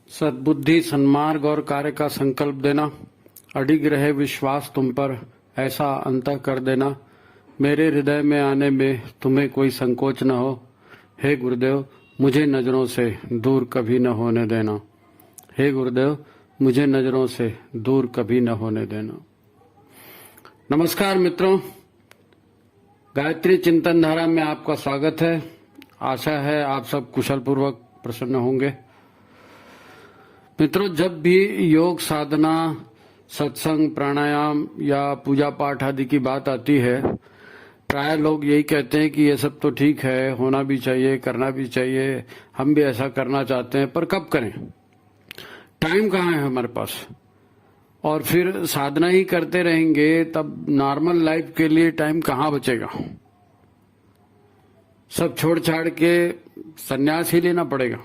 सद्बुद्धि, सन्मार्ग और कार्य का संकल्प देना, अडिग रहे विश्वास तुम पर, ऐसा अंतः कर देना, मेरे हृदय में आने में तुम्हें कोई संकोच न हो। हे गुरुदेव, मुझे नजरों से दूर कभी न होने देना। हे गुरुदेव, मुझे नजरों से दूर कभी न होने देना। नमस्कार मित्रों, गायत्री चिंतन धारा में आपका स्वागत है। आशा है आप सब कुशल पूर्वक प्रसन्न होंगे। मित्रों, जब भी योग साधना, सत्संग, प्राणायाम या पूजा पाठ आदि की बात आती है, प्राय लोग यही कहते हैं कि ये सब तो ठीक है, होना भी चाहिए, करना भी चाहिए, हम भी ऐसा करना चाहते हैं, पर कब करें? टाइम कहाँ है हमारे पास? और फिर साधना ही करते रहेंगे तब नॉर्मल लाइफ के लिए टाइम कहाँ बचेगा? सब छोड़ छाड़ के संन्यास ही लेना पड़ेगा।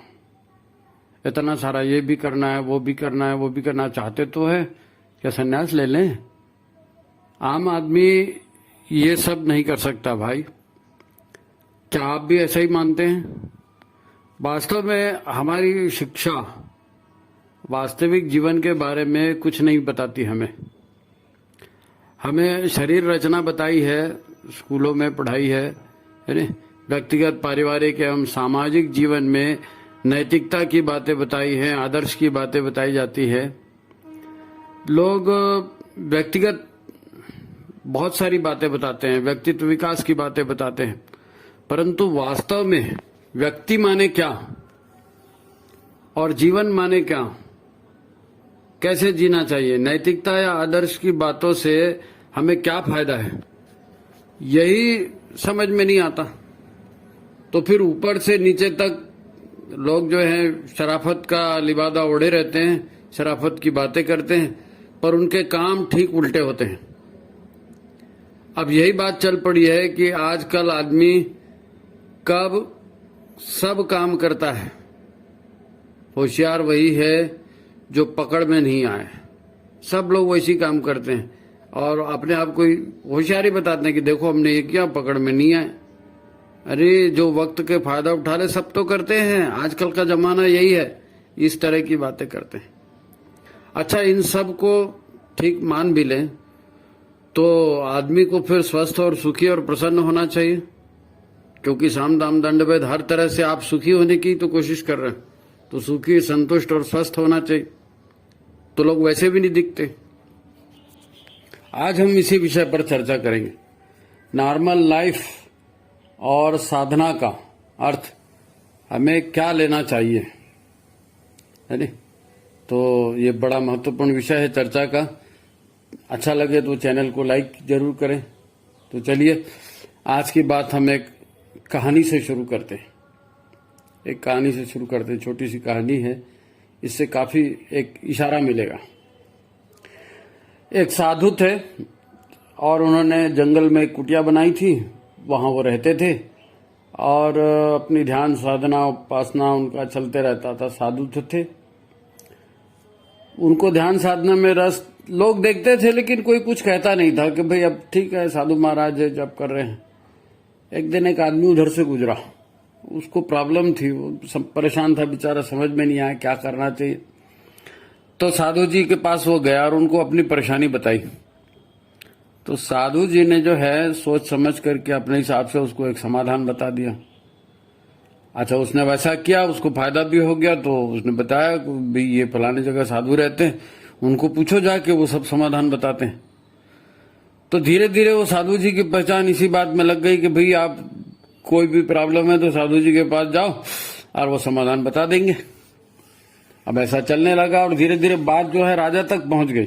इतना सारा ये भी करना है, वो भी करना है, वो भी करना चाहते तो है, क्या संन्यास ले लें? आम आदमी ये सब नहीं कर सकता भाई। क्या आप भी ऐसा ही मानते हैं? वास्तव में हमारी शिक्षा वास्तविक जीवन के बारे में कुछ नहीं बताती। हमें शरीर रचना बताई है, स्कूलों में पढ़ाई है ना? व्यक्तिगत, पारिवारिक एवं सामाजिक जीवन में नैतिकता की बातें बताई हैं, आदर्श की बातें बताई जाती है। लोग व्यक्तिगत बहुत सारी बातें बताते हैं, व्यक्तित्व विकास की बातें बताते हैं, परंतु वास्तव में व्यक्ति माने क्या और जीवन माने क्या, कैसे जीना चाहिए, नैतिकता या आदर्श की बातों से हमें क्या फायदा है, यही समझ में नहीं आता। तो फिर ऊपर से नीचे तक लोग जो है शराफत का लिबादा ओढ़े रहते हैं, शराफत की बातें करते हैं, पर उनके काम ठीक उल्टे होते हैं। अब यही बात चल पड़ी है कि आजकल आदमी कब सब काम करता है, होशियार वही है जो पकड़ में नहीं आए। सब लोग वैसी काम करते हैं और अपने आप को होशियारी बताते हैं कि देखो हमने ये किया, पकड़ में नहीं आए। अरे जो वक्त के फायदा उठा ले सब तो करते हैं, आजकल का जमाना यही है, इस तरह की बातें करते हैं। अच्छा, इन सब को ठीक मान भी लें तो आदमी को फिर स्वस्थ और सुखी और प्रसन्न होना चाहिए, क्योंकि साम दाम दंड भेद, हर तरह से आप सुखी होने की तो कोशिश कर रहे हैं, तो सुखी, संतुष्ट और स्वस्थ होना चाहिए। तो लोग वैसे भी नहीं दिखते। आज हम इसी विषय पर चर्चा करेंगे, नॉर्मल लाइफ और साधना का अर्थ हमें क्या लेना चाहिए, है नी? तो ये बड़ा महत्वपूर्ण विषय है चर्चा का। अच्छा लगे तो चैनल को लाइक जरूर करें। तो चलिए, आज की बात हम एक कहानी से शुरू करते हैं। एक कहानी से शुरू करते हैं, छोटी सी कहानी है, इससे काफी एक इशारा मिलेगा। एक साधु थे और उन्होंने जंगल में एक कुटिया बनाई थी, वहां वो रहते थे और अपनी ध्यान साधना, उपासना उनका चलते रहता था। साधु थे, उनको ध्यान साधना में रस, लोग देखते थे लेकिन कोई कुछ कहता नहीं था कि भाई अब ठीक है, साधु महाराज है, जब कर रहे हैं। एक दिन एक आदमी उधर से गुजरा, उसको प्रॉब्लम थी, वो परेशान था बेचारा, समझ में नहीं आया क्या करना चाहिए। तो साधु जी के पास वो गया और उनको अपनी परेशानी बताई। तो साधु जी ने जो है सोच समझ करके अपने हिसाब से उसको एक समाधान बता दिया। अच्छा, उसने वैसा किया, उसको फायदा भी हो गया। तो उसने बताया कि भाई ये फलाने जगह साधु रहते हैं, उनको पूछो जाके, वो सब समाधान बताते हैं। तो धीरे धीरे वो साधु जी की पहचान इसी बात में लग गई कि भाई आप कोई भी प्रॉब्लम है तो साधु जी के पास जाओ और वो समाधान बता देंगे। अब ऐसा चलने लगा और धीरे धीरे बात जो है राजा तक पहुंच गई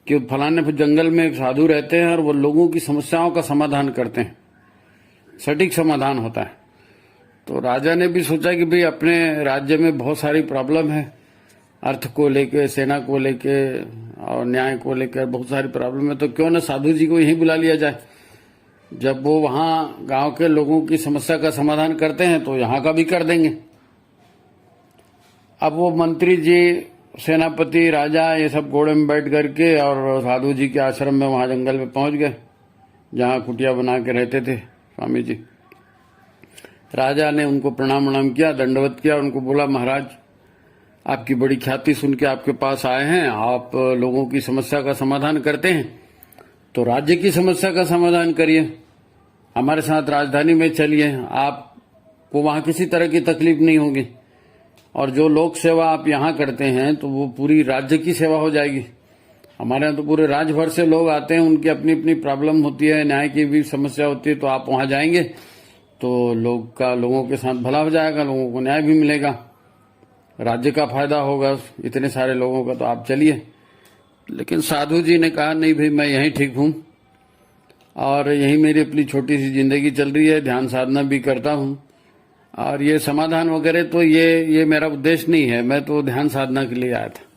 कि फलाने जंगल में एक साधु रहते हैं और वो लोगों की समस्याओं का समाधान करते हैं, सटीक समाधान होता है। तो राजा ने भी सोचा कि भाई अपने राज्य में बहुत सारी प्रॉब्लम है, अर्थ को लेके, सेना को लेके और न्याय को लेकर बहुत सारी प्रॉब्लम है, तो क्यों ना साधु जी को यहीं बुला लिया जाए। जब वो वहां गांव के लोगों की समस्या का समाधान करते हैं तो यहां का भी कर देंगे। अब वो मंत्री जी, सेनापति, राजा, ये सब घोड़े में बैठ करके और साधु जी के आश्रम में वहां जंगल में पहुंच गए, जहां कुटिया बना के रहते थे स्वामी जी। राजा ने उनको प्रणाम किया, दंडवत किया, उनको बोला महाराज आपकी बड़ी ख्याति सुन के आपके पास आए हैं, आप लोगों की समस्या का समाधान करते हैं, तो राज्य की समस्या का समाधान करिए, हमारे साथ राजधानी में चलिए, आपको वहां किसी तरह की तकलीफ नहीं होगी। और जो लोक सेवा आप यहाँ करते हैं तो वो पूरी राज्य की सेवा हो जाएगी। हमारे यहाँ तो पूरे राज्य भर से लोग आते हैं, उनकी अपनी अपनी प्रॉब्लम होती है, न्याय की भी समस्या होती है, तो आप वहां जाएंगे तो लोगों के साथ भला हो जाएगा, लोगों को न्याय भी मिलेगा, राज्य का फायदा होगा इतने सारे लोगों का। तो आप चलिए। लेकिन साधु जी ने कहा नहीं भाई, मैं यहीं ठीक हूं और यहीं मेरी अपनी छोटी सी जिंदगी चल रही है, ध्यान साधना भी करता हूं, और ये समाधान वगैरह तो ये मेरा उद्देश्य नहीं है, मैं तो ध्यान साधना के लिए आया था।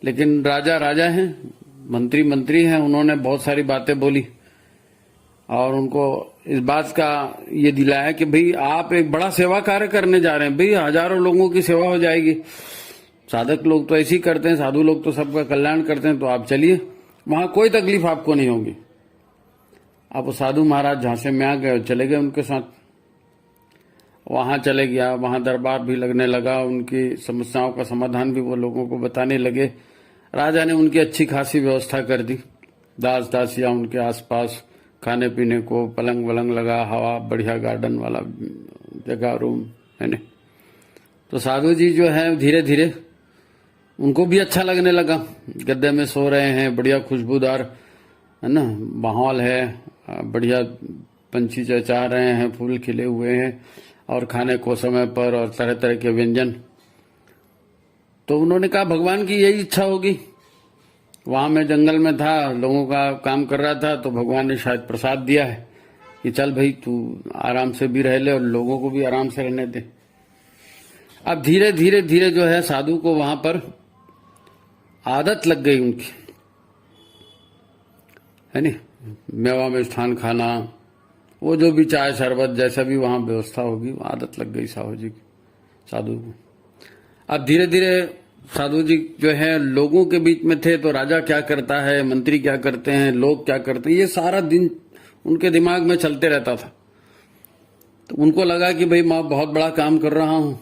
लेकिन राजा राजा हैं, मंत्री मंत्री हैं, उन्होंने बहुत सारी बातें बोली और उनको इस बात का ये दिलाया कि भाई आप एक बड़ा सेवा कार्य करने जा रहे हैं, भाई हजारों लोगों की सेवा हो जाएगी। साधक लोग तो ऐसे ही करते हैं, साधु लोग तो सबका कल्याण करते हैं, तो आप चलिए, वहां कोई तकलीफ आपको नहीं होगी। अब वो साधु महाराज झांसे में आ गए, चले गए उनके साथ, वहां चले गया, वहां दरबार भी लगने लगा, उनकी समस्याओं का समाधान भी वो लोगों को बताने लगे। राजा ने उनकी अच्छी खासी व्यवस्था कर दी, दास दासियां उनके आसपास, खाने पीने को पलंग वलंग लगा, हवा बढ़िया, गार्डन वाला जगह, रूम है ना। तो साधु जी जो है धीरे धीरे उनको भी अच्छा लगने लगा, गद्दे में सो रहे हैं, बढ़िया खुशबूदार है ना माहौल है, बढ़िया पंछी चहचहा रहे हैं, फूल खिले हुए हैं और खाने को समय पर और तरह तरह के व्यंजन। तो उन्होंने कहा भगवान की यही इच्छा होगी। वहां मैं जंगल में था, लोगों का काम कर रहा था, तो भगवान ने शायद प्रसाद दिया है कि चल भाई तू आराम से भी रह ले और लोगों को भी आराम से रहने दे। अब धीरे धीरे धीरे जो है साधु को वहां पर आदत लग गई उनकी, है नी, मेवा मिष्ठान खाना, वो जो भी चाय शरबत जैसा भी वहां व्यवस्था होगी, वो आदत लग गई साधु को। अब धीरे धीरे साधु जी जो है लोगों के बीच में थे, तो राजा क्या करता है, मंत्री क्या करते हैं, लोग क्या करते हैं, ये सारा दिन उनके दिमाग में चलते रहता था। तो उनको लगा कि भाई मैं बहुत बड़ा काम कर रहा हूं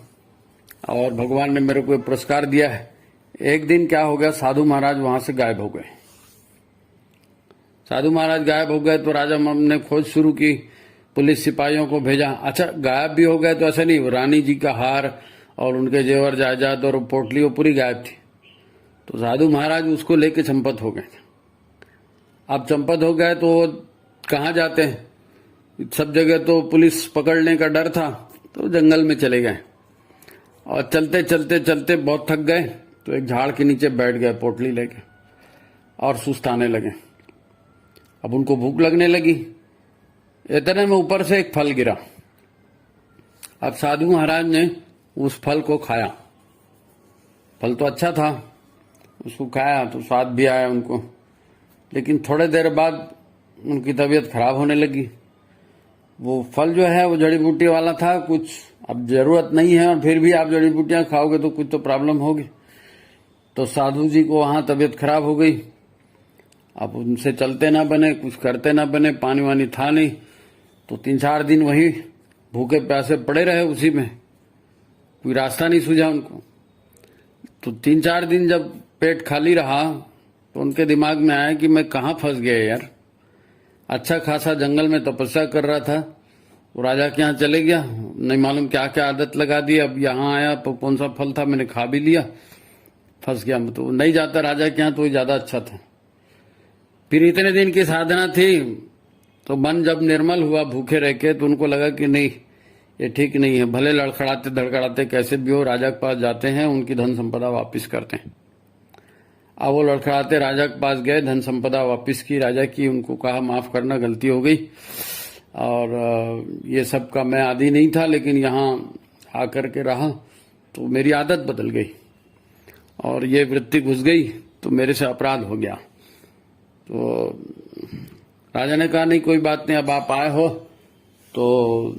और भगवान ने मेरे को पुरस्कार दिया है। एक दिन क्या हो गया, साधु महाराज वहां से गायब हो गए। साधु महाराज गायब हो गए तो राजा ने खोज शुरू की, पुलिस सिपाहियों को भेजा। अच्छा, गायब भी हो गए तो ऐसा नहीं, रानी जी का हार और उनके जेवर जायदाद और पोटली वो पूरी गायब थी। तो साधु महाराज उसको लेके चंपत हो गए। अब चंपत हो गए तो कहाँ जाते हैं, सब जगह तो पुलिस पकड़ने का डर था, तो जंगल में चले गए और चलते चलते चलते बहुत थक गए, तो एक झाड़ के नीचे बैठ गए पोटली लेके और सुस्ताने लगे। अब उनको भूख लगने लगी, इतने में ऊपर से एक फल गिरा। अब साधु महाराज ने उस फल को खाया, फल तो अच्छा था, उसको खाया तो स्वाद भी आया उनको, लेकिन थोड़े देर बाद उनकी तबीयत खराब होने लगी। वो फल जो है वो जड़ी बूटी वाला था, कुछ अब जरूरत नहीं है और फिर भी आप जड़ी बूटियां खाओगे तो कुछ तो प्रॉब्लम होगी। तो साधु जी को वहां तबीयत खराब हो गई। अब उनसे चलते ना बने, कुछ करते ना बने, पानी वानी था नहीं, तो 3-4 दिन वहीं भूखे प्यासे पड़े रहे, उसी में कोई रास्ता नहीं सूझा उनको। तो 3-4 दिन जब पेट खाली रहा तो उनके दिमाग में आया कि मैं कहाँ फंस गया यार, अच्छा खासा जंगल में तपस्या कर रहा था, वो राजा के यहाँ चले गया, नहीं मालूम क्या क्या आदत लगा दी, अब यहाँ आया तो कौन सा फल था मैंने खा भी लिया, फंस गया। तो नहीं जाता राजा के यहाँ तो ज्यादा अच्छा था। फिर इतने दिन की साधना थी, तो मन जब निर्मल हुआ भूखे रह के, तो उनको लगा कि नहीं ये ठीक नहीं है, भले लड़खड़ाते धड़खड़ाते कैसे भी हो राजा के पास जाते हैं, उनकी धन संपदा वापिस करते हैं। अब वो लड़खड़ाते राजा के पास गए, धन संपदा वापिस की राजा की, उनको कहा माफ करना, गलती हो गई और ये सब का मैं आदी नहीं था, लेकिन यहाँ आकर के रहा तो मेरी आदत बदल गई और ये वृत्ति घुस गई, तो मेरे से अपराध हो गया। तो राजा ने कहा नहीं कोई बात नहीं, अब आप आए हो तो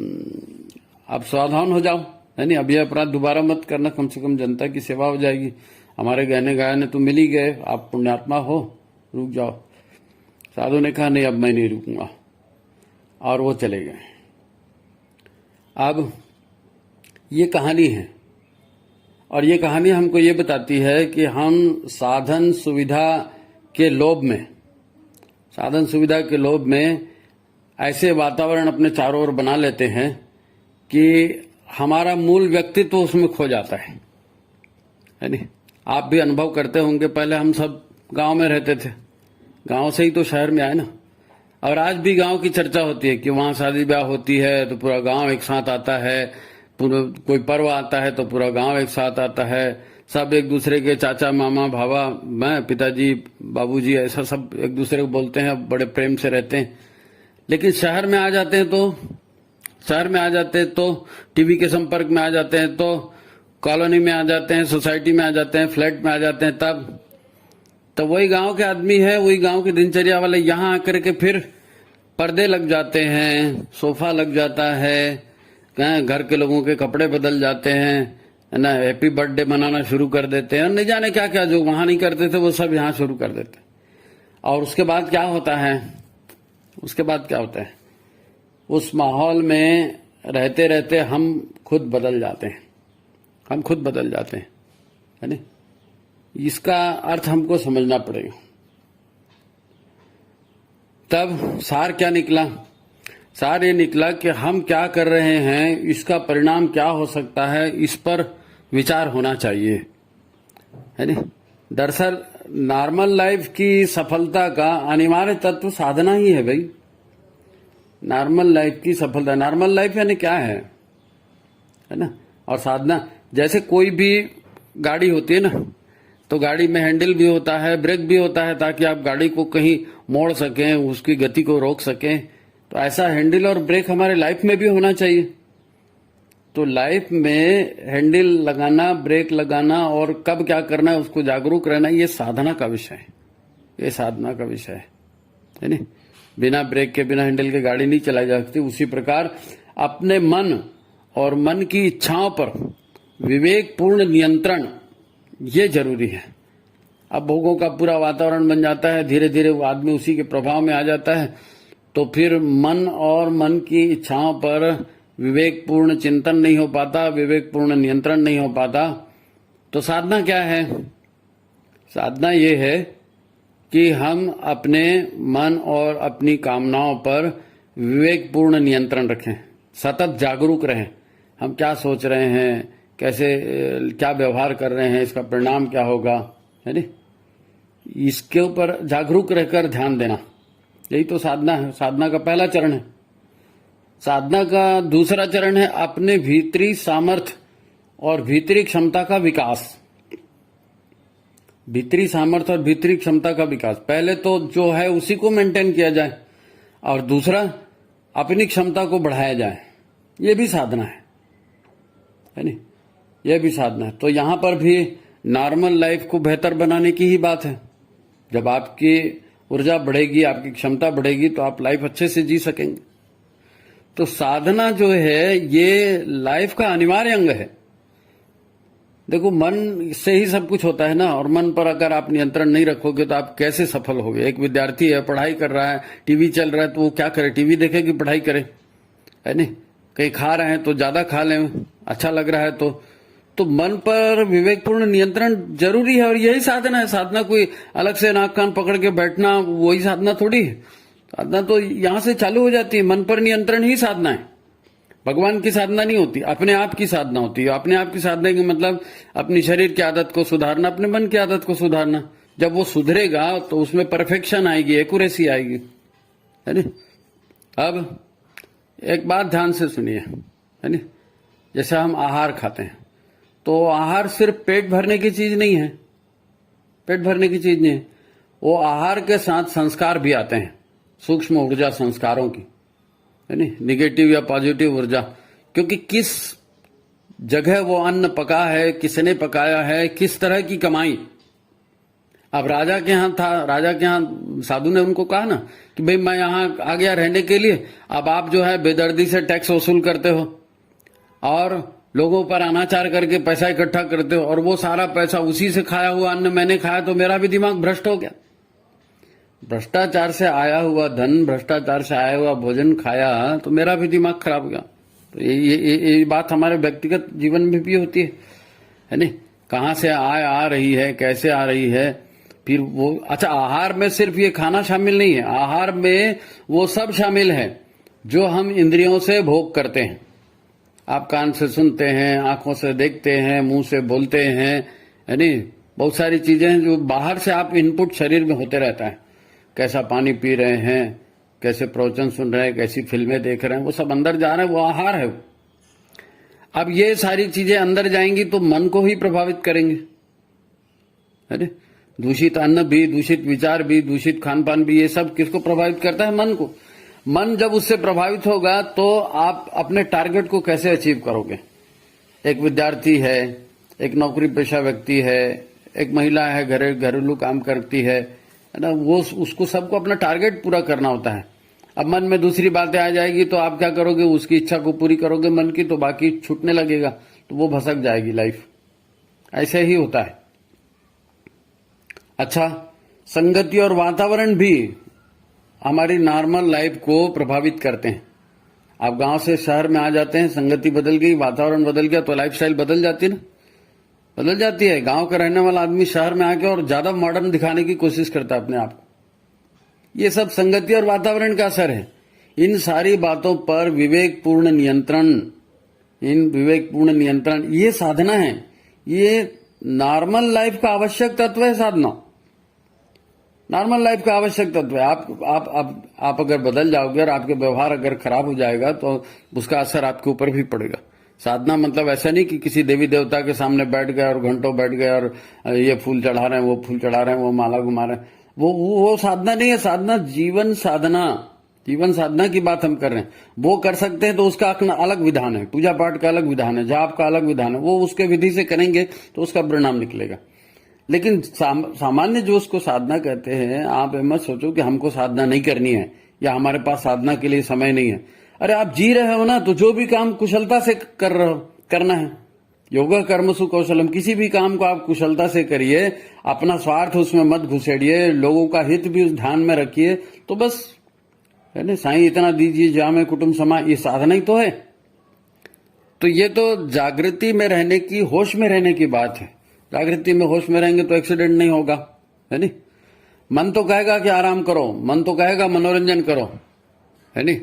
आप सावधान हो जाओ, है नहीं, अब यह अपराध दोबारा मत करना, कम से कम जनता की सेवा हो जाएगी, हमारे गहने गायने तो मिल ही गए, आप पुण्यात्मा हो, रुक जाओ। साधु ने कहा नहीं अब मैं नहीं रुकूंगा, और वो चले गए। अब ये कहानी है। और ये कहानी हमको ये बताती है कि हम साधन सुविधा के लोभ में ऐसे वातावरण अपने चारों ओर बना लेते हैं कि हमारा मूल व्यक्तित्व उसमें खो जाता है नहीं? आप भी अनुभव करते होंगे, पहले हम सब गांव में रहते थे, गांव से ही तो शहर में आए ना। और आज भी गांव की चर्चा होती है कि वहां शादी ब्याह होती है तो पूरा गांव एक साथ आता है, पूरा कोई पर्व आता है तो पूरा गांव एक साथ आता है, सब एक दूसरे के चाचा मामा भावा मैं पिताजी बाबूजी ऐसा सब एक दूसरे को बोलते हैं, बड़े प्रेम से रहते हैं। लेकिन शहर में आ जाते हैं तो टीवी के संपर्क में आ जाते हैं, तो कॉलोनी में आ जाते हैं, सोसाइटी में आ जाते हैं, फ्लैट में आ जाते हैं, तब वही गांव के आदमी है, वही गांव की दिनचर्या वाले यहाँ आकर के फिर पर्दे लग जाते हैं, सोफा लग जाता है, घर के लोगों के कपड़े बदल जाते हैं, है ना, हैप्पी बर्थडे मनाना शुरू कर देते हैं, और नहीं जाने क्या क्या जो वहां नहीं करते थे वो सब यहाँ शुरू कर देते हैं। और उसके बाद क्या होता है, उस माहौल में रहते रहते हम खुद बदल जाते हैं, है ना। इसका अर्थ हमको समझना पड़ेगा। तब सार क्या निकला? सार ये निकला कि हम क्या कर रहे हैं, इसका परिणाम क्या हो सकता है, इस पर विचार होना चाहिए, है ना। दरअसल नॉर्मल लाइफ की सफलता का अनिवार्य तत्व साधना ही है भाई। नॉर्मल लाइफ की सफलता, नॉर्मल लाइफ यानी क्या है ना। और साधना, जैसे कोई भी गाड़ी होती है ना, तो गाड़ी में हैंडल भी होता है, ब्रेक भी होता है, ताकि आप गाड़ी को कहीं मोड़ सकें, उसकी गति को रोक सकें। तो ऐसा हैंडल और ब्रेक हमारे लाइफ में भी होना चाहिए। तो लाइफ में हैंडल लगाना, ब्रेक लगाना और कब क्या करना है उसको जागरूक रहना, ये साधना का विषय है नहीं। बिना ब्रेक के, बिना हैंडल के गाड़ी नहीं चलाई जा सकती। उसी प्रकार अपने मन और मन की इच्छाओं पर विवेकपूर्ण नियंत्रण ये जरूरी है। अब भोगों का पूरा वातावरण बन जाता है, धीरे धीरे वो आदमी उसी के प्रभाव में आ जाता है, तो फिर मन और मन की इच्छाओं पर विवेकपूर्ण चिंतन नहीं हो पाता, विवेकपूर्ण नियंत्रण नहीं हो पाता। तो साधना क्या है? साधना ये है कि हम अपने मन और अपनी कामनाओं पर विवेकपूर्ण नियंत्रण रखें, सतत जागरूक रहें। हम क्या सोच रहे हैं, कैसे क्या व्यवहार कर रहे हैं, इसका परिणाम क्या होगा, है नी, इसके ऊपर जागरूक रहकर ध्यान देना, यही तो साधना है। साधना का पहला चरण है। साधना का दूसरा चरण है अपने भीतरी सामर्थ्य और भीतरी क्षमता का विकास। भीतरी सामर्थ्य और भीतरी क्षमता का विकास, पहले तो जो है उसी को मेंटेन किया जाए, और दूसरा अपनी क्षमता को बढ़ाया जाए। ये भी साधना है नी, यह भी साधना है। तो यहां पर भी नॉर्मल लाइफ को बेहतर बनाने की ही बात है। जब आपकी ऊर्जा बढ़ेगी, आपकी क्षमता बढ़ेगी, तो आप लाइफ अच्छे से जी सकेंगे। तो साधना जो है ये लाइफ का अनिवार्य अंग है। देखो, मन से ही सब कुछ होता है ना, और मन पर अगर आप नियंत्रण नहीं रखोगे तो आप कैसे सफल होगे। एक विद्यार्थी है, पढ़ाई कर रहा है, टीवी चल रहा है, तो वो क्या करे? टीवी देखे कि पढ़ाई करे, है नहीं। कहीं खा रहे हैं तो ज्यादा खा लें, अच्छा लग रहा है तो मन पर विवेकपूर्ण नियंत्रण जरूरी है, और यही साधना है। साधना कोई अलग से नाक कान पकड़ के बैठना, वही साधना थोड़ी है। साधना तो यहां से चालू हो जाती है, मन पर नियंत्रण ही साधना है। भगवान की साधना नहीं होती, अपने आप की साधना होती है। अपने आप की साधना का मतलब अपनी शरीर की आदत को सुधारना, अपने मन की आदत को सुधारना। जब वो सुधरेगा तो उसमें परफेक्शन आएगी, एक्यूरेसी आएगी, है नी। अब एक बात ध्यान से सुनिए, है नी। जैसे हम आहार खाते हैं, तो आहार सिर्फ पेट भरने की चीज नहीं है, पेट भरने की चीज नहीं है। वो आहार के साथ संस्कार भी आते हैं, सूक्ष्म ऊर्जा संस्कारों की, है नी, निगेटिव या पॉजिटिव ऊर्जा। क्योंकि किस जगह वो अन्न पका है, किसने पकाया है, किस तरह की कमाई। अब राजा के यहाँ था, राजा के यहाँ साधु ने उनको कहा ना कि भाई मैं यहाँ आ गया रहने के लिए, अब आप जो है बेदर्दी से टैक्स वसूल करते हो और लोगों पर अनाचार करके पैसा इकट्ठा करते हो, और वो सारा पैसा उसी से खाया हुआ अन्न मैंने खाया, तो मेरा भी दिमाग भ्रष्ट हो गया। भ्रष्टाचार से आया हुआ धन, भ्रष्टाचार से आया हुआ भोजन खाया तो मेरा भी दिमाग खराब हो गया। तो ये बात हमारे व्यक्तिगत जीवन में भी होती है। है नहीं, कहाँ से आ रही है, कैसे आ रही है। फिर वो अच्छा, आहार में सिर्फ ये खाना शामिल नहीं है, आहार में वो सब शामिल है जो हम इंद्रियों से भोग करते हैं। आप कान से सुनते हैं, आंखों से देखते हैं, मुंह से बोलते हैं, है नहीं, बहुत सारी चीजें हैं जो बाहर से आप इनपुट शरीर में होते रहता है। कैसा पानी पी रहे हैं, कैसे प्रवचन सुन रहे हैं, कैसी फिल्में देख रहे हैं, वो सब अंदर जा रहे हैं, वो आहार है। अब ये सारी चीजें अंदर जाएंगी तो मन को ही प्रभावित करेंगे, है ना। दूषित अन्न भी, दूषित विचार भी, दूषित खान पान भी, ये सब किसको प्रभावित करता है? मन को। मन जब उससे प्रभावित होगा तो आप अपने टारगेट को कैसे अचीव करोगे? एक विद्यार्थी है, एक नौकरी पेशा व्यक्ति है, एक महिला है, घरेलू काम करती है ना, वो उसको सबको अपना टारगेट पूरा करना होता है। अब मन में दूसरी बातें आ जाएगी तो आप क्या करोगे? उसकी इच्छा को पूरी करोगे मन की, तो बाकी छूटने लगेगा, तो वो भसक जाएगी लाइफ। ऐसे ही होता है। अच्छा, संगति और वातावरण भी हमारी नॉर्मल लाइफ को प्रभावित करते हैं। आप गांव से शहर में आ जाते हैं, संगति बदल गई, वातावरण बदल गया, तो लाइफस्टाइल बदल जाती है ना, बदल जाती है। गांव का रहने वाला आदमी शहर में आके और ज्यादा मॉडर्न दिखाने की कोशिश करता है अपने आप को। ये सब संगति और वातावरण का असर है। इन सारी बातों पर विवेकपूर्ण नियंत्रण, ये साधना है, ये नॉर्मल लाइफ का आवश्यक तत्व है। साधना नॉर्मल लाइफ का आवश्यक तत्व है। आप अगर बदल जाओगे और आपके व्यवहार अगर खराब हो जाएगा तो उसका असर आपके ऊपर भी पड़ेगा। साधना मतलब ऐसा नहीं कि किसी देवी देवता के सामने बैठ गए और घंटों बैठ गए और ये फूल चढ़ा रहे हैं, वो फूल चढ़ा रहे हैं, वो माला घुमा रहे हैं, वो साधना नहीं है। साधना जीवन साधना की बात हम कर रहे हैं। वो कर सकते हैं तो उसका अलग विधान है, पूजा पाठ का अलग विधान है, जाप का अलग विधान है, वो उसके विधि से करेंगे तो उसका परिणाम निकलेगा। लेकिन सामान्य जो उसको साधना कहते हैं, आप मत सोचो कि हमको साधना नहीं करनी है या हमारे पास साधना के लिए समय नहीं है। अरे आप जी रहे हो ना, तो जो भी काम कुशलता से करना है। योगा कर्मसु कौशलम, किसी भी काम को आप कुशलता से करिए, अपना स्वार्थ उसमें मत घुसेड़िए, लोगों का हित भी उस ध्यान में रखिए, तो बस है ना, साईं इतना दीजिए जामे कुटुंब समा, ये साधना ही तो है। तो ये तो जागृति में रहने की, होश में रहने की बात है। जागृति में होश में रहेंगे तो एक्सीडेंट नहीं होगा, है नी। मन तो कहेगा कि आराम करो, मन तो कहेगा मनोरंजन करो, है नी।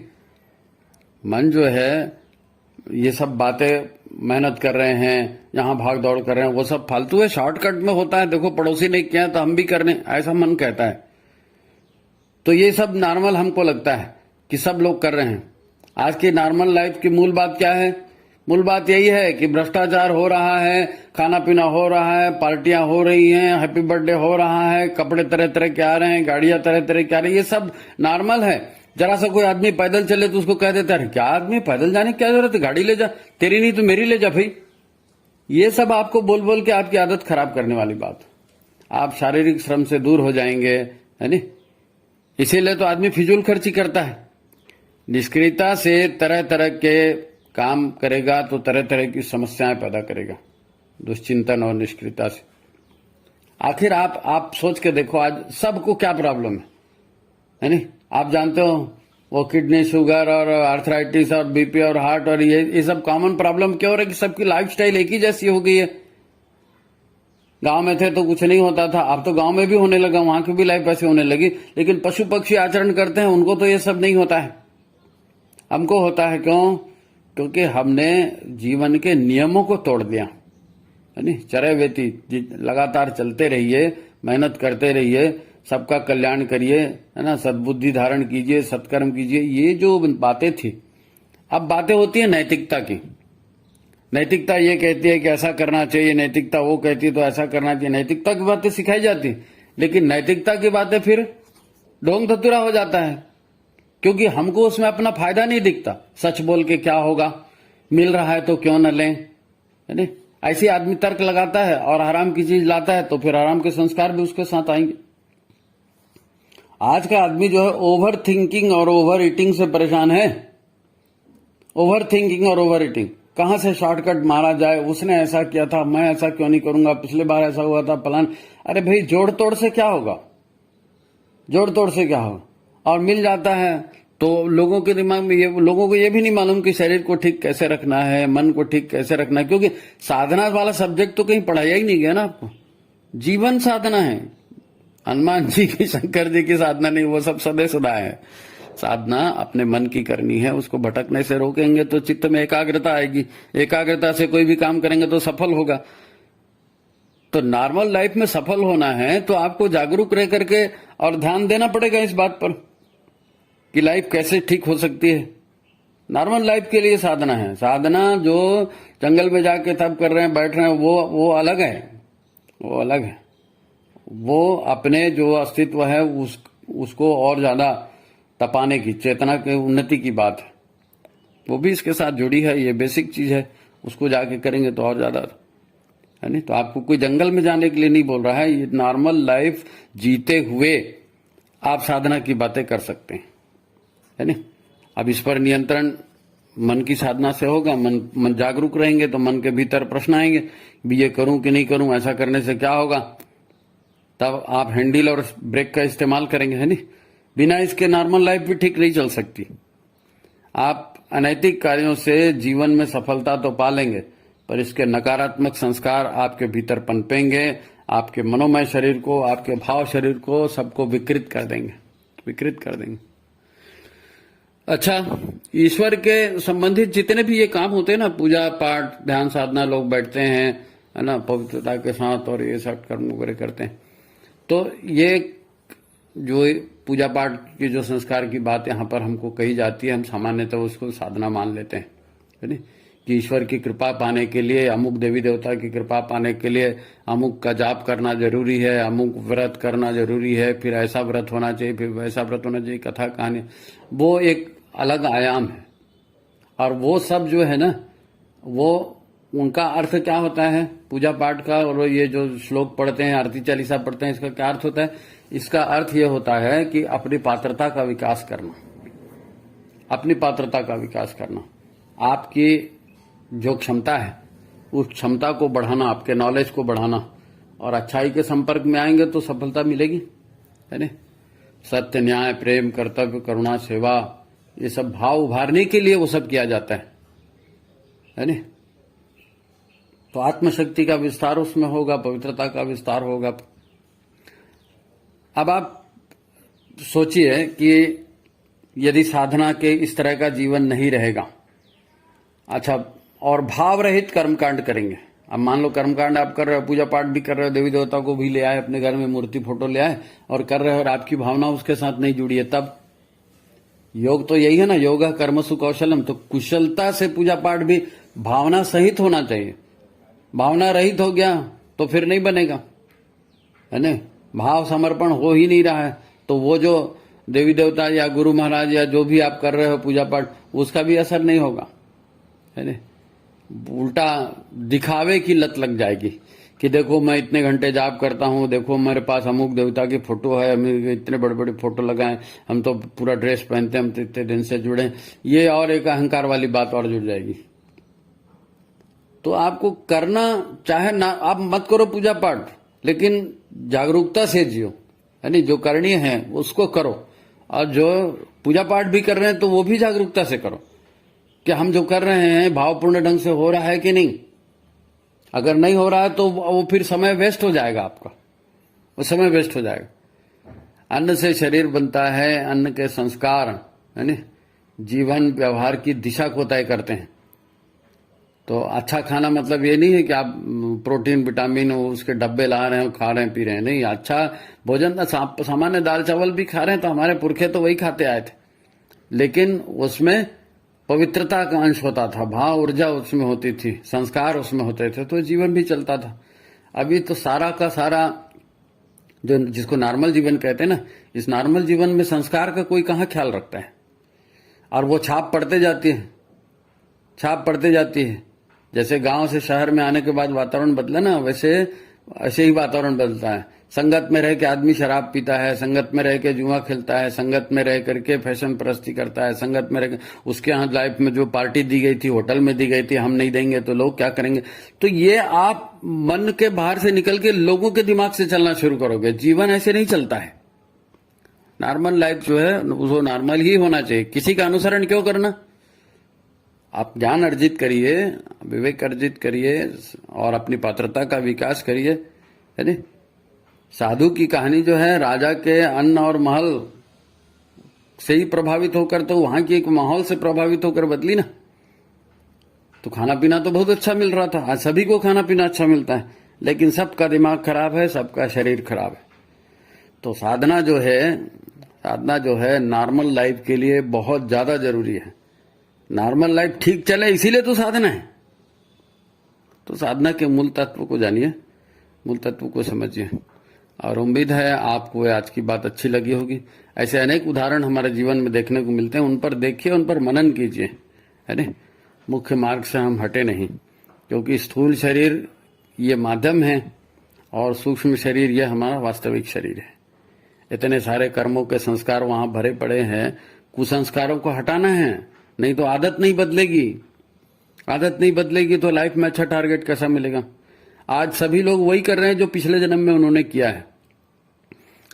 मन जो है ये सब बातें मेहनत कर रहे हैं, यहां भाग दौड़ कर रहे हैं, वो सब फालतू है, शॉर्टकट में होता है। देखो पड़ोसी ने किया तो हम भी करने, ऐसा मन कहता है। तो ये सब नॉर्मल हमको लगता है कि सब लोग कर रहे हैं। आज की नॉर्मल लाइफ की मूल बात क्या है? मूल बात यही है कि भ्रष्टाचार हो रहा है, खाना पीना हो रहा है, पार्टियां हो रही हैं, हैप्पी बर्थडे हो रहा है, कपड़े तरह तरह के आ रहे हैं, गाड़ियां तरह तरह की आ रही है, ये सब नॉर्मल है। जरा सा कोई आदमी पैदल चले तो उसको कह देता है, क्या आदमी पैदल जाने की क्या जरूरत है, गाड़ी ले जा, तेरी नहीं तो मेरी ले जा भाई। ये सब आपको बोल बोल के आपकी आदत खराब करने वाली बात। आप शारीरिक श्रम से दूर हो जाएंगे, है नी। इसीलिए तो आदमी फिजूल खर्ची करता है। निष्क्रियता से तरह तरह के काम करेगा तो तरह तरह की समस्याएं पैदा करेगा, दुश्चिंतन और निष्क्रियता से। आखिर आप सोच के देखो, आज सबको क्या प्रॉब्लम है नी। आप जानते हो वो किडनी, शुगर और आर्थराइटिस और बीपी और हार्ट और ये सब कॉमन प्रॉब्लम क्यों हो रहा है कि सबकी लाइफस्टाइल एक ही जैसी हो गई है। गांव में थे तो कुछ नहीं होता था, अब तो गांव में भी होने लगा, वहां की भी लाइफ ऐसी होने लगी। लेकिन पशु पक्षी आचरण करते हैं, उनको तो ये सब नहीं होता है, हमको होता है। क्यों? क्योंकि हमने जीवन के नियमों को तोड़ दिया, है नी। चरे वेती, लगातार चलते रहिए, मेहनत करते रहिए, सबका कल्याण करिए, है ना, सद्बुद्धि धारण कीजिए, सत्कर्म कीजिए, ये जो बातें थी। अब बातें होती है नैतिकता की। नैतिकता ये कहती है कि ऐसा करना चाहिए, नैतिकता वो कहती है तो ऐसा करना चाहिए, नैतिकता की बातें सिखाई जाती। लेकिन नैतिकता की बातें फिर ढोंग धतूरा हो जाता है, क्योंकि हमको उसमें अपना फायदा नहीं दिखता। सच बोल के क्या होगा, मिल रहा है तो क्यों न लें, है ना। ऐसी आदमी तर्क लगाता है और आराम की चीज लाता है, तो फिर आराम के संस्कार भी उसके साथ आएंगे। आज का आदमी जो है ओवर थिंकिंग और ओवर ईटिंग से परेशान है। ओवर थिंकिंग और ओवर ईटिंग, कहां से शॉर्टकट मारा जाए, उसने ऐसा किया था, मैं ऐसा क्यों नहीं करूंगा, पिछले बार ऐसा हुआ था, प्लान। अरे भाई जोड़ तोड़ से क्या होगा, जोड़ तोड़ से क्या होगा। और मिल जाता है तो लोगों के दिमाग में लोगों को ये भी नहीं मालूम कि शरीर को ठीक कैसे रखना है, मन को ठीक कैसे रखना है, क्योंकि साधना वाला सब्जेक्ट तो कहीं पढ़ाया ही नहीं गया ना आपको। जीवन साधना है। हनुमान जी की, शंकर जी की साधना नहीं, वो सब सदे सदा है। साधना अपने मन की करनी है, उसको भटकने से रोकेंगे तो चित्त में एकाग्रता आएगी, एकाग्रता से कोई भी काम करेंगे तो सफल होगा। तो नॉर्मल लाइफ में सफल होना है तो आपको जागरूक रह करके और ध्यान देना पड़ेगा इस बात पर कि लाइफ कैसे ठीक हो सकती है। नॉर्मल लाइफ के लिए साधना है। साधना जो जंगल में जाके तब कर रहे हैं, बैठ रहे हैं, वो अलग है, वो अलग है। वो अपने जो अस्तित्व है उसको और ज्यादा तपाने की, चेतना के उन्नति की बात है, वो भी इसके साथ जुड़ी है। ये बेसिक चीज है, उसको जाके करेंगे तो और ज्यादा है। नहीं तो आपको कोई जंगल में जाने के लिए नहीं बोल रहा है, ये नॉर्मल लाइफ जीते हुए आप साधना की बातें कर सकते हैं, है नहीं। अब इस पर नियंत्रण मन की साधना से होगा। मन जागरूक रहेंगे तो मन के भीतर प्रश्न आएंगे, भी ये करूं कि नहीं करूं, ऐसा करने से क्या होगा। तब आप हैंडल और ब्रेक का इस्तेमाल करेंगे, है नहीं। बिना इसके नॉर्मल लाइफ भी ठीक नहीं चल सकती। आप अनैतिक कार्यों से जीवन में सफलता तो पा लेंगे, पर इसके नकारात्मक संस्कार आपके भीतर पनपेंगे, आपके मनोमय शरीर को, आपके भाव शरीर को, सबको विकृत कर देंगे, विकृत कर देंगे। अच्छा, ईश्वर के संबंधित जितने भी ये काम होते हैं ना, पूजा पाठ, ध्यान साधना, लोग बैठते हैं, है ना, पवित्रता के साथ, और ये सब कर्म वगैरह करते हैं, तो ये जो पूजा पाठ की जो संस्कार की बात यहाँ पर हमको कही जाती है, हम सामान्यतः उसको साधना मान लेते हैं, है नहीं, कि ईश्वर की कृपा पाने के लिए, अमुक देवी देवता की कृपा पाने के लिए अमुक का जाप करना जरूरी है, अमुक व्रत करना जरूरी है, फिर ऐसा व्रत होना चाहिए, फिर वैसा व्रत होना चाहिए, कथा कहानी, वो एक अलग आयाम है। और वो सब जो है ना, वो उनका अर्थ क्या होता है पूजा पाठ का, और ये जो श्लोक पढ़ते हैं, आरती चालीसा पढ़ते हैं, इसका क्या अर्थ होता है। इसका अर्थ ये होता है कि अपनी पात्रता का विकास करना, अपनी पात्रता का विकास करना, आपकी जो क्षमता है उस क्षमता को बढ़ाना, आपके नॉलेज को बढ़ाना, और अच्छाई के संपर्क में आएंगे तो सफलता मिलेगी, है ना। सत्य, न्याय, प्रेम, कर्तव्य, करुणा, सेवा, ये सब भाव उभारने के लिए वो सब किया जाता है ना। तो आत्मशक्ति का विस्तार उसमें होगा, पवित्रता का विस्तार होगा। अब आप सोचिए कि यदि साधना के इस तरह का जीवन नहीं रहेगा, अच्छा, और भाव रहित कर्मकांड करेंगे। अब मान लो कर्मकांड आप कर रहे हो, पूजा पाठ भी कर रहे हो, देवी देवता को भी ले आए, अपने घर में मूर्ति फोटो ले आए और कर रहे हो, और आपकी भावना उसके साथ नहीं जुड़ी है, तब योग तो यही है ना, योगा कर्मसु कौशलम। तो कुशलता से पूजा पाठ भी भावना सहित होना चाहिए। भावना रहित हो गया तो फिर नहीं बनेगा, है ना। भाव समर्पण हो ही नहीं रहा है तो वो जो देवी देवता या गुरु महाराज या जो भी आप कर रहे हो पूजा पाठ, उसका भी असर नहीं होगा, है ना। उल्टा दिखावे की लत लग जाएगी कि देखो मैं इतने घंटे जाप करता हूँ, देखो मेरे पास अमुक देवता की फोटो है, इतने बड़े बड़े फोटो लगाए, हम तो पूरा ड्रेस पहनते हैं, हम तो इतने दिन से जुड़े, ये और एक अहंकार वाली बात और जुड़ जाएगी। तो आपको करना चाहे ना, आप मत करो पूजा पाठ, लेकिन जागरूकता से जियो, यानी जो करनी है उसको करो, और जो पूजा पाठ भी कर रहे हैं तो वो भी जागरूकता से करो कि हम जो कर रहे हैं भावपूर्ण ढंग से हो रहा है कि नहीं। अगर नहीं हो रहा है तो वो फिर समय वेस्ट हो जाएगा आपका, वो समय वेस्ट हो जाएगा। अन्न से शरीर बनता है, अन्न के संस्कार, है ना, जीवन व्यवहार की दिशा को तय करते हैं। तो अच्छा खाना मतलब ये नहीं है कि आप प्रोटीन विटामिन उसके डब्बे ला रहे हैं, खा रहे हैं, पी रहे हैं, नहीं। अच्छा भोजन, सामान्य दाल चावल भी खा रहे हैं तो हमारे पुरखे तो वही खाते आए थे, लेकिन उसमें पवित्रता का अंश होता था, भाव ऊर्जा उसमें होती थी, संस्कार उसमें होते थे, तो जीवन भी चलता था। अभी तो सारा का सारा जो जिसको नॉर्मल जीवन कहते हैं ना, इस नॉर्मल जीवन में संस्कार का कोई कहाँ ख्याल रखता है, और वो छाप पड़ते जाती है, छाप पड़ते जाती है। जैसे गांव से शहर में आने के बाद वातावरण बदला ना, वैसे ऐसे ही वातावरण बदलता है। संगत में रह के आदमी शराब पीता है, संगत में रह के जुआ खेलता है, संगत में रह करके फैशन परस्ती करता है, संगत में रह उसके यहाँ लाइफ में जो पार्टी दी गई थी, होटल में दी गई थी, हम नहीं देंगे तो लोग क्या करेंगे। तो ये आप मन के बाहर से निकल के लोगों के दिमाग से चलना शुरू करोगे। जीवन ऐसे नहीं चलता है, नॉर्मल लाइफ जो है वो नॉर्मल ही होना चाहिए। किसी का अनुसरण क्यों करना? आप ज्ञान अर्जित करिए, विवेक अर्जित करिए और अपनी पात्रता का विकास करिए, है नहीं? साधु की कहानी जो है राजा के अन्न और महल से ही प्रभावित होकर, तो वहां की एक माहौल से प्रभावित होकर बदली ना। तो खाना पीना तो बहुत अच्छा मिल रहा था, आज सभी को खाना पीना अच्छा मिलता है, लेकिन सबका दिमाग खराब है, सबका शरीर खराब है। तो साधना जो है नॉर्मल लाइफ के लिए बहुत ज्यादा जरूरी है। नॉर्मल लाइफ ठीक चले इसीलिए तो साधना है। तो साधना के मूल तत्व को जानिए, मूल तत्व को समझिए, और उम्मीद है आपको आज की बात अच्छी लगी होगी। ऐसे अनेक उदाहरण हमारे जीवन में देखने को मिलते हैं, उन पर देखिए, उन पर मनन कीजिए, है ना? मुख्य मार्ग से हम हटे नहीं, क्योंकि स्थूल शरीर ये माध्यम है और सूक्ष्म शरीर ये हमारा वास्तविक शरीर है। इतने सारे कर्मों के संस्कार वहां भरे पड़े हैं, कुसंस्कारों को हटाना है, नहीं तो आदत नहीं बदलेगी। आदत नहीं बदलेगी तो लाइफ में अच्छा टारगेट कैसा मिलेगा? आज सभी लोग वही कर रहे हैं जो पिछले जन्म में उन्होंने किया है।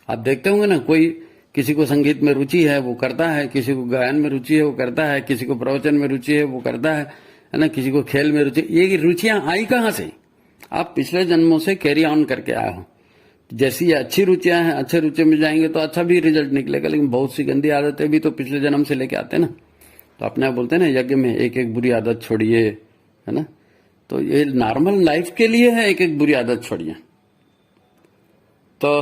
आप देखते होंगे ना, कोई किसी को संगीत में रुचि है वो करता है, किसी को गायन में रुचि है वो करता है, किसी को प्रवचन में रुचि है वो करता है ना? किसी को खेल में रुचि। ये रुचियां आई कहां से? आप पिछले जन्मों से कैरी ऑन करके आए हो। जैसी ये अच्छी रुचियां हैं, अच्छे रुचि में जाएंगे तो अच्छा भी रिजल्ट निकलेगा, लेकिन बहुत सी गंदी आदतें भी तो पिछले जन्म से लेके आते हैं ना। तो अपने आप बोलते हैं ना यज्ञ में एक एक बुरी आदत छोड़िए, है ना? तो ये नॉर्मल लाइफ के लिए है, एक एक बुरी आदत छोड़िए। तो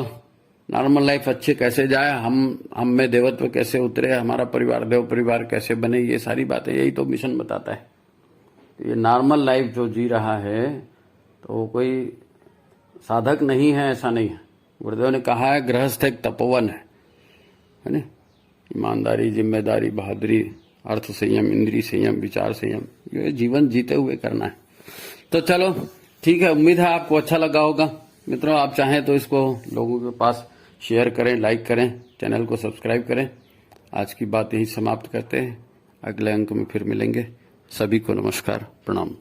नॉर्मल लाइफ अच्छे कैसे जाए, हम में देवत्व कैसे उतरे, हमारा परिवार देव परिवार कैसे बने, ये सारी बातें यही तो मिशन बताता है। ये नॉर्मल लाइफ जो जी रहा है तो कोई साधक नहीं है, ऐसा नहीं है। गुरुदेव ने कहा है गृहस्थ एक तपोवन है ना? ईमानदारी, जिम्मेदारी, बहादुरी, अर्थ संयम, इंद्रिय संयम, विचार संयम, ये जीवन जीते हुए करना है। तो चलो ठीक है, उम्मीद है आपको अच्छा लगा होगा। मित्रों, आप चाहें तो इसको लोगों के पास शेयर करें, लाइक करें, चैनल को सब्सक्राइब करें। आज की बात यही समाप्त करते हैं, अगले अंक में फिर मिलेंगे। सभी को नमस्कार, प्रणाम।